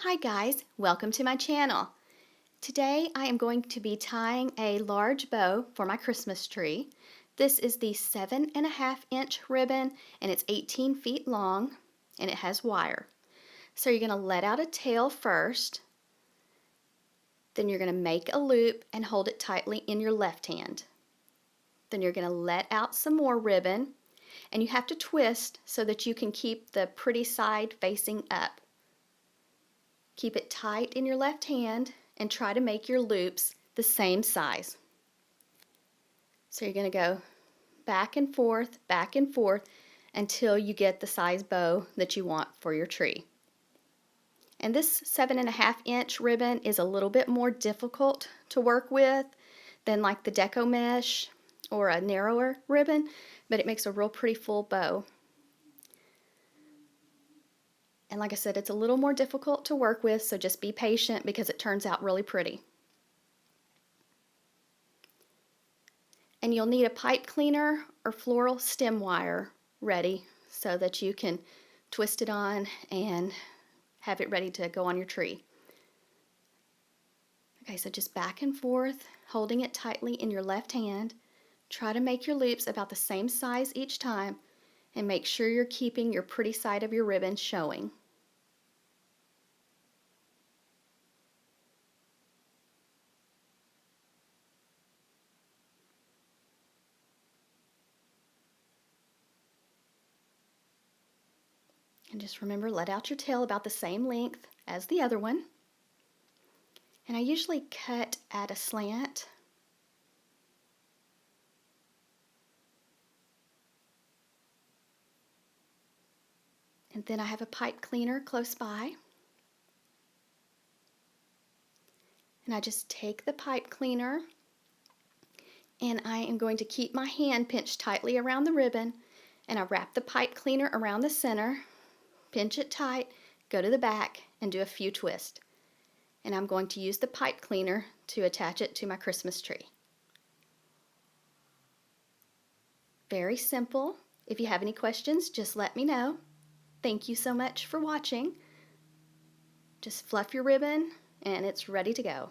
Hi guys, welcome to my channel. Today I am going to be tying a large bow for my Christmas tree. This is the 7.5-inch ribbon and it's 18 feet long and it has wire. So you're going to let out a tail first, then you're going to make a loop and hold it tightly in your left hand. Then you're going to let out some more ribbon and you have to twist so that you can keep the pretty side facing up. Keep it tight in your left hand and try to make your loops the same size. So you're going to go back and forth until you get the size bow that you want for your tree. And this 7.5-inch ribbon is a little bit more difficult to work with than like the deco mesh or a narrower ribbon, but it makes a real pretty full bow. And like I said, it's a little more difficult to work with, so just be patient because it turns out really pretty. And you'll need a pipe cleaner or floral stem wire ready so that you can twist it on and have it ready to go on your tree. Okay, so just back and forth, holding it tightly in your left hand. Try to make your loops about the same size each time and make sure you're keeping your pretty side of your ribbon showing. And just remember, let out your tail about the same length as the other one. And I usually cut at a slant. And then I have a pipe cleaner close by. And I just take the pipe cleaner and I am going to keep my hand pinched tightly around the ribbon, and I wrap the pipe cleaner around the center, pinch it tight, go to the back and do a few twists. And I'm going to use the pipe cleaner to attach it to my Christmas tree. Very simple. If you have any questions, just let me know. Thank you so much for watching. Just fluff your ribbon and it's ready to go.